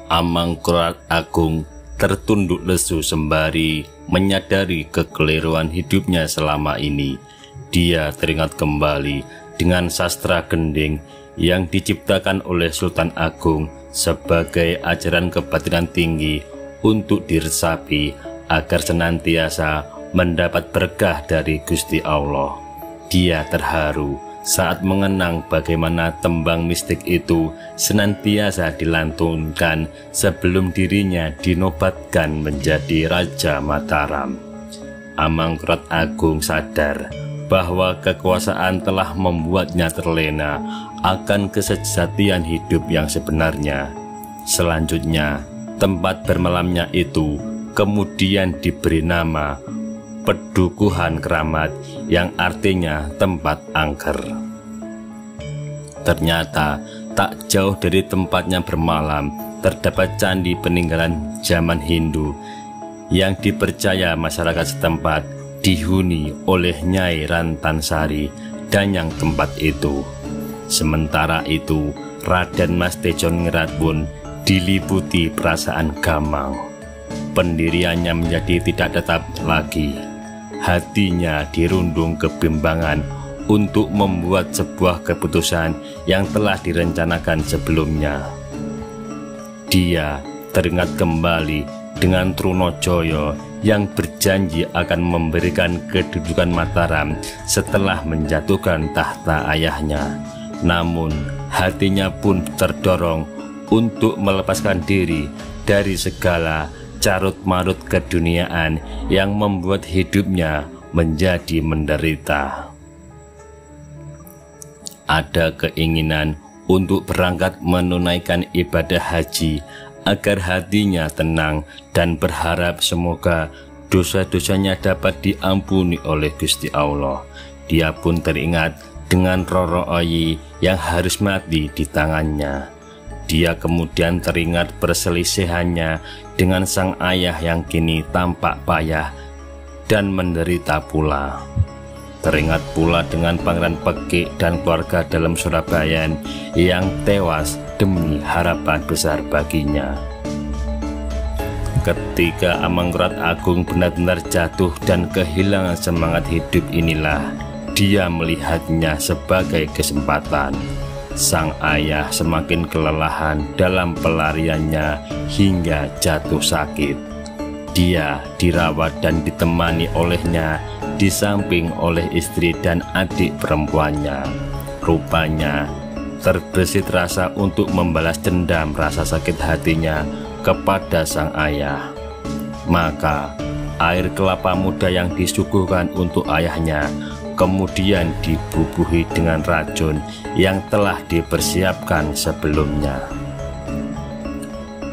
Amangkurat Agung tertunduk lesu sembari menyadari kekeliruan hidupnya selama ini. Dia teringat kembali dengan sastra gending yang diciptakan oleh Sultan Agung sebagai ajaran kebatinan tinggi untuk diresapi agar senantiasa mendapat berkah dari Gusti Allah. Dia terharu saat mengenang bagaimana tembang mistik itu senantiasa dilantunkan sebelum dirinya dinobatkan menjadi Raja Mataram. Amangkurat Agung sadar bahwa kekuasaan telah membuatnya terlena akan kesejatian hidup yang sebenarnya. Selanjutnya, tempat bermalamnya itu kemudian diberi nama Pedukuhan Keramat, yang artinya tempat angker. Ternyata tak jauh dari tempatnya bermalam terdapat candi peninggalan zaman Hindu yang dipercaya masyarakat setempat dihuni oleh Nyai Rantansari danyang tempat itu. Sementara itu, Raden Mas Tejo Ningrat pun diliputi perasaan gamang. Pendiriannya menjadi tidak tetap lagi. Hatinya dirundung kebimbangan untuk membuat sebuah keputusan yang telah direncanakan sebelumnya. Dia teringat kembali dengan Trunojoyo yang berjanji akan memberikan kedudukan Mataram setelah menjatuhkan tahta ayahnya. Namun hatinya pun terdorong untuk melepaskan diri dari segala carut-marut keduniaan yang membuat hidupnya menjadi menderita. Ada keinginan untuk berangkat menunaikan ibadah haji agar hatinya tenang dan berharap semoga dosa-dosanya dapat diampuni oleh Gusti Allah. Dia pun teringat dengan Roro Oyi yang harus mati di tangannya. Dia kemudian teringat perselisihannya dengan sang ayah yang kini tampak payah dan menderita pula. Teringat pula dengan Pangeran Pekik dan keluarga dalam Surabayan yang tewas demi harapan besar baginya. Ketika Amangkurat Agung benar-benar jatuh dan kehilangan semangat hidup inilah dia melihatnya sebagai kesempatan. Sang ayah semakin kelelahan dalam pelariannya hingga jatuh sakit. Dia dirawat dan ditemani olehnya, di samping oleh istri dan adik perempuannya. Rupanya terbesit rasa untuk membalas dendam rasa sakit hatinya kepada sang ayah. Maka air kelapa muda yang disuguhkan untuk ayahnya kemudian dibubuhi dengan racun yang telah dipersiapkan sebelumnya.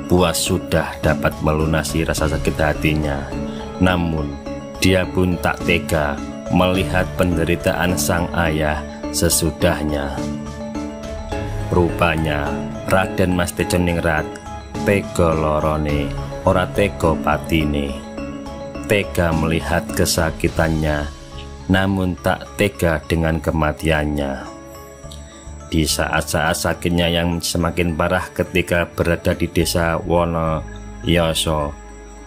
Puas sudah dapat melunasi rasa sakit hatinya, namun dia pun tak tega melihat penderitaan sang ayah sesudahnya. Rupanya Raden Mas Tejo Ningrat tega lorone ora tega patine. Tega melihat kesakitannya, namun tak tega dengan kematiannya. Di saat-saat sakitnya yang semakin parah ketika berada di desa Wonoyoso,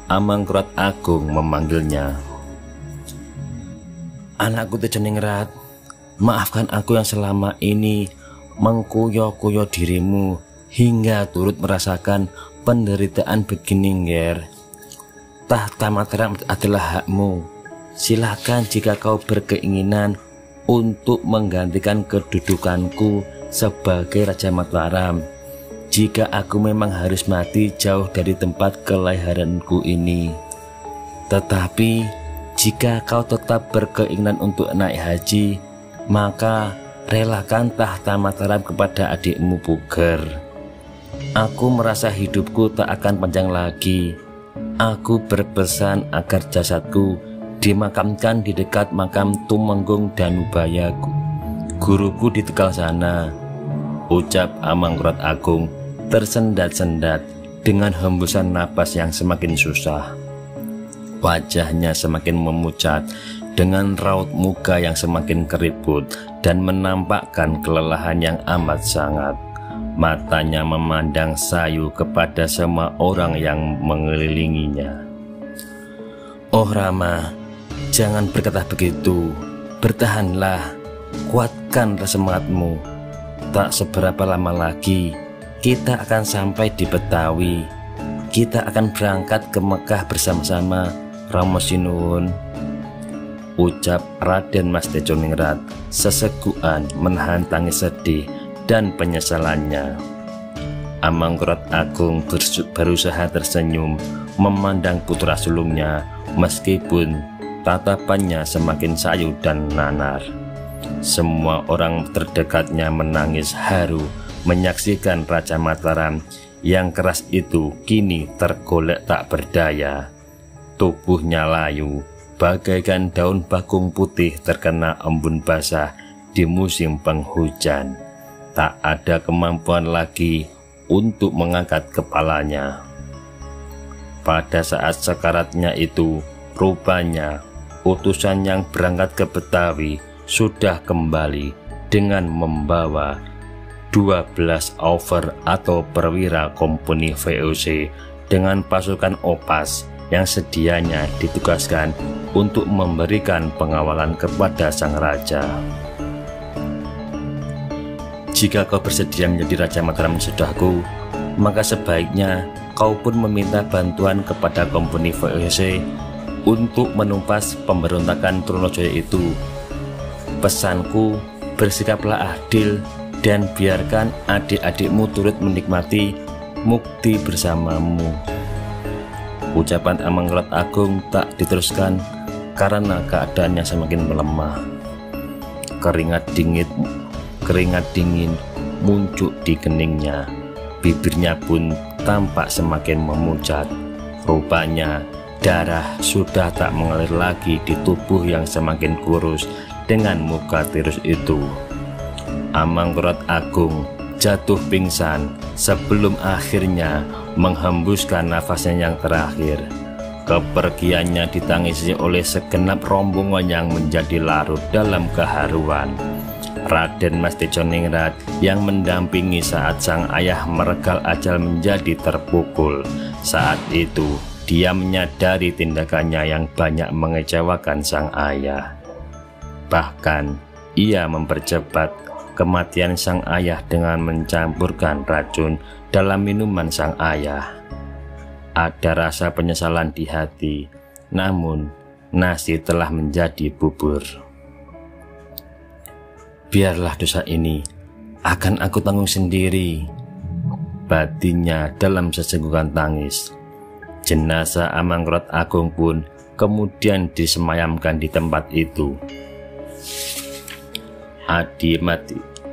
Amangkurat Agung memanggilnya. "Anakku Tejo Ningrat, maafkan aku yang selama ini mengkuyo-kuyo dirimu hingga turut merasakan penderitaan begini, Nger. Tahta Mataram adalah hakmu. Silakan jika kau berkeinginan untuk menggantikan kedudukanku sebagai Raja Mataram. Jika aku memang harus mati jauh dari tempat kelahiranku ini. Tetapi jika kau tetap berkeinginan untuk naik haji, maka relakan tahta Mataram kepada adikmu Puger. Aku merasa hidupku tak akan panjang lagi. Aku berpesan agar jasadku dimakamkan di dekat makam Tumenggung Danubaya, guruku di Tegal sana," ucap Amangkurat Agung tersendat-sendat dengan hembusan napas yang semakin susah. Wajahnya semakin memucat dengan raut muka yang semakin keriput dan menampakkan kelelahan yang amat sangat. Matanya memandang sayu kepada semua orang yang mengelilinginya. "Oh Rama, jangan berkata begitu. Bertahanlah, kuatkan semangatmu. Tak seberapa lama lagi kita akan sampai di Betawi. Kita akan berangkat ke Mekah bersama-sama, Rama Sinuwun," ucap Raden Mas Tejoningrat sesegukan menahan tangis sedih dan penyesalannya. Amangkurat Agung berusaha tersenyum memandang putra sulungnya meskipun tatapannya semakin sayu dan nanar. Semua orang terdekatnya menangis haru menyaksikan Raja Mataram yang keras itu kini tergolek tak berdaya. Tubuhnya layu bagaikan daun bakung putih terkena embun basah di musim penghujan. Tak ada kemampuan lagi untuk mengangkat kepalanya. Pada saat sekaratnya itu, rupanya utusan yang berangkat ke Betawi sudah kembali dengan membawa 12 over atau perwira kompeni VOC dengan pasukan Opas yang sedianya ditugaskan untuk memberikan pengawalan kepada sang raja. "Jika kau bersedia menjadi Raja Mataram sudahku, maka sebaiknya kau pun meminta bantuan kepada kompeni VOC untuk menumpas pemberontakan Trunojoyo itu. Pesanku, bersikaplah adil dan biarkan adik-adikmu turut menikmati mukti bersamamu." Ucapan Amangkurat Agung tak diteruskan karena keadaannya semakin melemah. Keringat dingin muncul di keningnya, bibirnya pun tampak semakin memucat. Rupanya darah sudah tak mengalir lagi di tubuh yang semakin kurus dengan muka tirus itu. Amangkurat Agung jatuh pingsan sebelum akhirnya menghembuskan nafasnya yang terakhir. Kepergiannya ditangisi oleh segenap rombongan yang menjadi larut dalam keharuan. Raden Mas Tejoningrat yang mendampingi saat sang ayah meregal ajal menjadi terpukul. Saat itu dia menyadari tindakannya yang banyak mengecewakan sang ayah. Bahkan ia mempercepat kematian sang ayah dengan mencampurkan racun dalam minuman sang ayah. Ada rasa penyesalan di hati, namun nasi telah menjadi bubur. "Biarlah dosa ini akan aku tanggung sendiri," batinnya dalam sesegukan tangis. Jenazah Amangkurat Agung pun kemudian disemayamkan di tempat itu.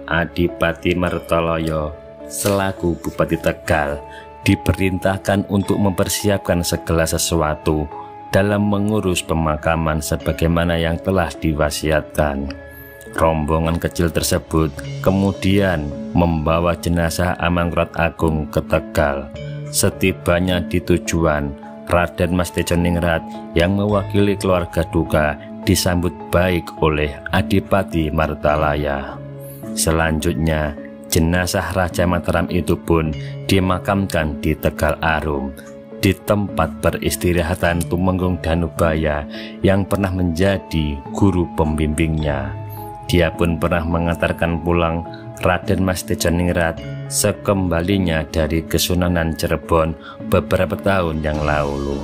Adipati Martoloyo selaku Bupati Tegal diperintahkan untuk mempersiapkan segala sesuatu dalam mengurus pemakaman sebagaimana yang telah diwasiatkan. Rombongan kecil tersebut kemudian membawa jenazah Amangkurat Agung ke Tegal. Setibanya di tujuan, Raden Mas Tejoningrat yang mewakili keluarga duka disambut baik oleh Adipati Martalaya. Selanjutnya, jenazah Raja Mataram itu pun dimakamkan di Tegal Arum, di tempat peristirahatan Tumenggung Danubaya yang pernah menjadi guru pembimbingnya. Dia pun pernah mengantarkan pulang Raden Mas Tejoningrat sekembalinya dari Kesunanan Cirebon beberapa tahun yang lalu.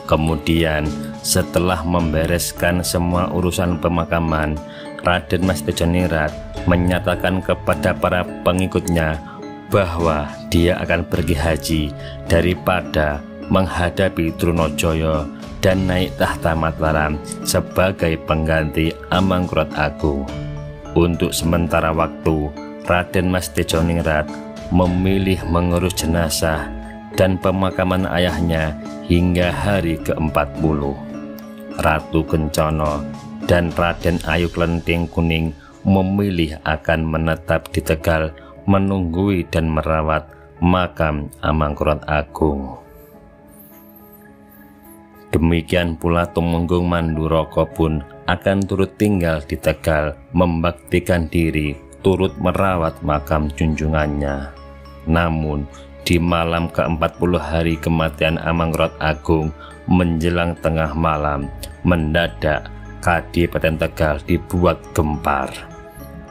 Kemudian setelah membereskan semua urusan pemakaman, Raden Mas Tejoningrat menyatakan kepada para pengikutnya bahwa dia akan pergi haji daripada menghadapi Trunojoyo dan naik tahta Mataram sebagai pengganti Amangkurat Agung. Untuk sementara waktu, Raden Mas Tejoningrat memilih mengurus jenazah dan pemakaman ayahnya hingga hari ke-40. Ratu Kencono dan Raden Ayu Klenting Kuning memilih akan menetap di Tegal menunggui dan merawat makam Amangkurat Agung. Demikian pula Tumenggung Manduroko pun akan turut tinggal di Tegal membaktikan diri turut merawat makam junjungannya. Namun di malam ke-40 hari kematian Amangrod Agung, menjelang tengah malam, mendadak Kadipaten Tegal dibuat gempar.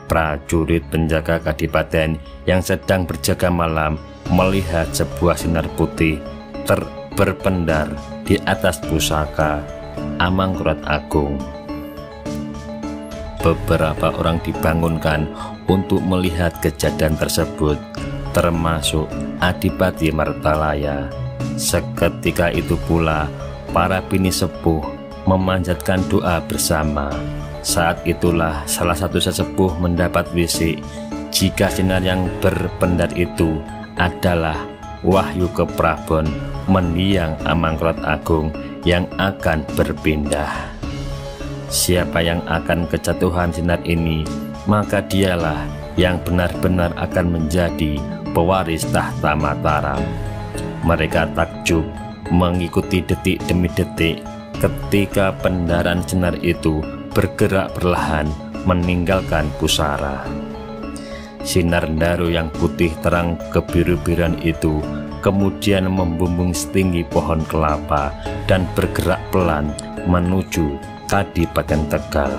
Prajurit penjaga kadipaten yang sedang berjaga malam melihat sebuah sinar putih berpendar di atas pusaka Amangrod Agung. Beberapa orang dibangunkan untuk melihat kejadian tersebut, termasuk Adipati Martalaya. Seketika itu pula para bini sepuh memanjatkan doa bersama. Saat itulah salah satu sesepuh mendapat wisik jika sinar yang berpendar itu adalah wahyu keprabon mendiang Amangrod Agung yang akan berpindah. Siapa yang akan kejatuhan sinar ini, maka dialah yang benar-benar akan menjadi pewaris tahta Mataram. Mereka takjub mengikuti detik demi detik ketika pendaran sinar itu bergerak perlahan meninggalkan pusara. Sinar Ndaro yang putih terang kebiru-biruan itu kemudian membumbung setinggi pohon kelapa dan bergerak pelan menuju Kadipaten Tegal.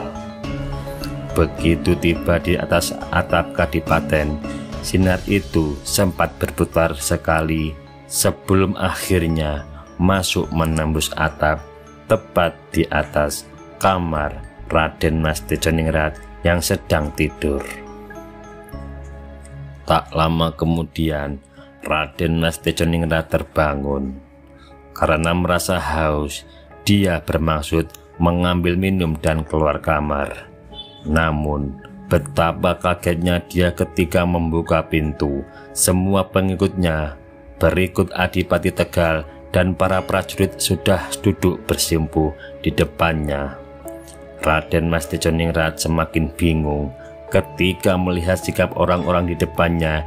Begitu tiba di atas atap kadipaten, sinar itu sempat berputar sekali sebelum akhirnya masuk menembus atap tepat di atas kamar Raden Mas Tejoningrat yang sedang tidur. Tak lama kemudian Raden Mas Tejoningrat terbangun. Karena merasa haus, dia bermaksud mengambil minum dan keluar kamar. Namun betapa kagetnya dia ketika membuka pintu. Semua pengikutnya, berikut Adipati Tegal dan para prajurit, sudah duduk bersimpuh di depannya. Raden Mas Tejoningrat semakin bingung ketika melihat sikap orang-orang di depannya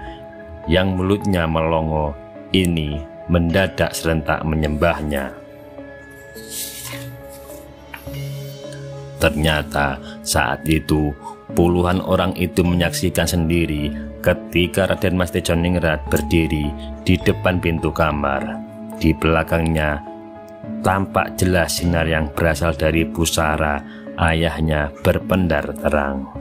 yang mulutnya melongo ini mendadak serentak menyembahnya. Ternyata saat itu puluhan orang itu menyaksikan sendiri ketika Raden Mas Tejoningrat berdiri di depan pintu kamar. Di belakangnya tampak jelas sinar yang berasal dari pusara ayahnya berpendar terang.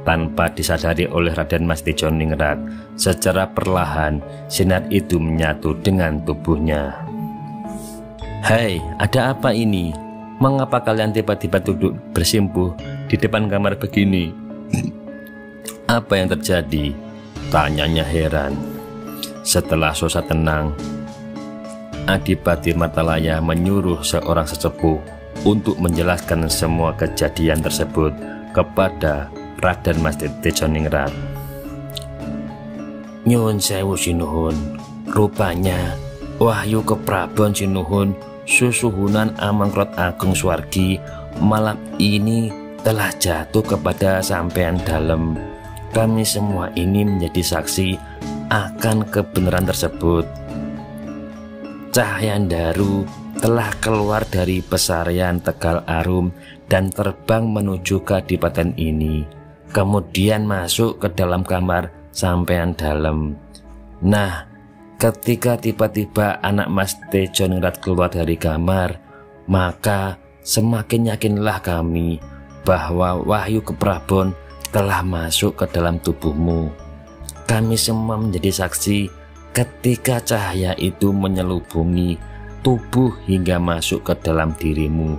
Tanpa disadari oleh Raden Mas Tejoningrat, secara perlahan sinar itu menyatu dengan tubuhnya. "Hei, ada apa ini? Mengapa kalian tiba-tiba duduk bersimpuh di depan kamar begini? Apa yang terjadi?" tanyanya heran. Setelah selesai tenang, Adipati Martalaya menyuruh seorang sesepuh untuk menjelaskan semua kejadian tersebut kepada Raden Mas Tejoningrat. "Nyuwun sewu sinuhun, rupanya wahyu keprabon sinuhun susuhunan Amangrod Agung Swargi malam ini telah jatuh kepada sampean dalem. Kami semua ini menjadi saksi akan kebenaran tersebut. Cahaya Ndaru telah keluar dari pesarian Tegal Arum dan terbang menuju kadipaten ini, kemudian masuk ke dalam kamar sampean dalem. Nah, ketika tiba-tiba anak Mas Tejoningrat keluar dari kamar, maka semakin yakinlah kami bahwa wahyu keprabon telah masuk ke dalam tubuhmu. Kami semua menjadi saksi ketika cahaya itu menyelubungi tubuh hingga masuk ke dalam dirimu.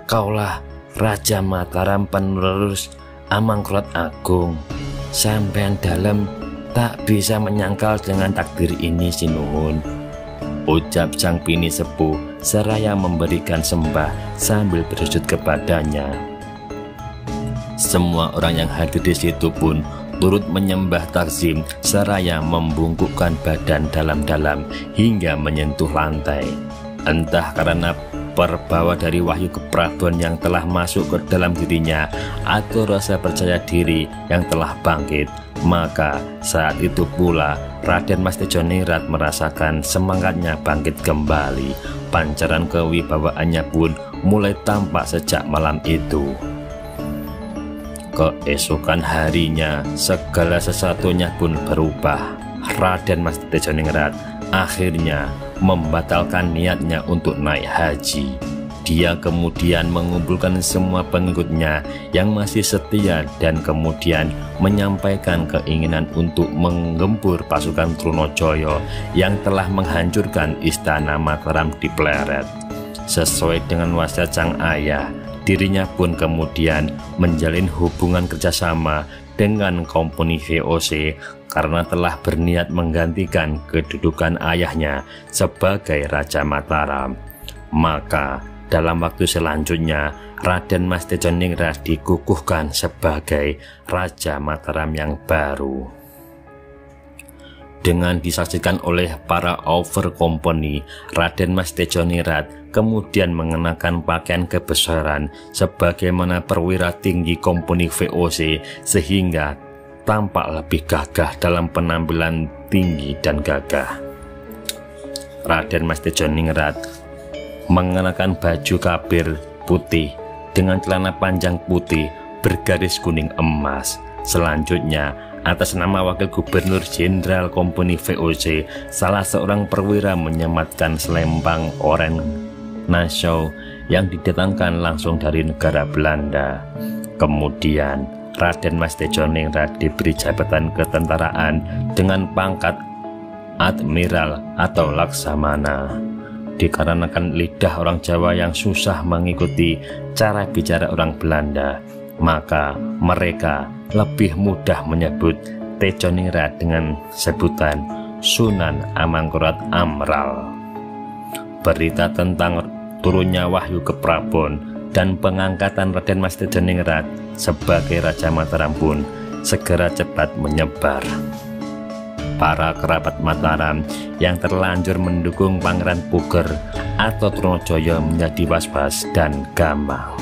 Kaulah Raja Mataram penerus Amangrod Agung. Sampean dalem tak bisa menyangkal dengan takdir ini sinuhun," ucap sang bini sepuh seraya memberikan sembah sambil bersujud kepadanya. Semua orang yang hadir di situ pun turut menyembah takzim seraya membungkukkan badan dalam-dalam hingga menyentuh lantai. Entah karena perbawa dari wahyu keprabon yang telah masuk ke dalam dirinya atau rasa percaya diri yang telah bangkit, maka saat itu pula Raden Mas Tejoningrat merasakan semangatnya bangkit kembali. Pancaran kewibawaannya pun mulai tampak sejak malam itu. Keesokan harinya segala sesuatunya pun berubah. Raden Mas Tejoningrat akhirnya membatalkan niatnya untuk naik haji. Dia kemudian mengumpulkan semua pengikutnya yang masih setia dan kemudian menyampaikan keinginan untuk menggempur pasukan Trunojoyo yang telah menghancurkan istana Mataram di Pleret. Sesuai dengan wasiat sang ayah, dirinya pun kemudian menjalin hubungan kerjasama dengan komponi VOC karena telah berniat menggantikan kedudukan ayahnya sebagai Raja Mataram. Maka dalam waktu selanjutnya Raden Mas Tejoningrat dikukuhkan sebagai Raja Mataram yang baru. Dengan disaksikan oleh para over komponi, Raden Mas Tejoningrat kemudian mengenakan pakaian kebesaran sebagaimana perwira tinggi komponi VOC sehingga tampak lebih gagah dalam penampilan tinggi dan gagah. Raden Mas Tejoningrat mengenakan baju kabir putih dengan celana panjang putih bergaris kuning emas. Selanjutnya, atas nama Wakil Gubernur Jenderal Komponi VOC, salah seorang perwira menyematkan selempang Oranye Nassau yang didatangkan langsung dari negara Belanda. Kemudian, Raden Mas Tejoningrat diberi jabatan ketentaraan dengan pangkat Admiral atau Laksamana. Dikarenakan lidah orang Jawa yang susah mengikuti cara bicara orang Belanda, maka mereka lebih mudah menyebut Tejoningrat dengan sebutan Sunan Amangkurat Amral. Berita tentang turunnya wahyu ke Prabon dan pengangkatan Raden Mas Tejoningrat sebagai Raja Mataram pun segera cepat menyebar. Para kerabat Mataram yang terlanjur mendukung Pangeran Puger atau Trunojoyo menjadi was-was dan gamang.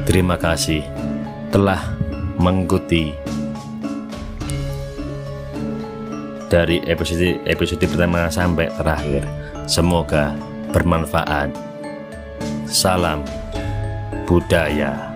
Terima kasih telah mengikuti dari episode pertama sampai terakhir. Semoga bermanfaat. Salam budaya.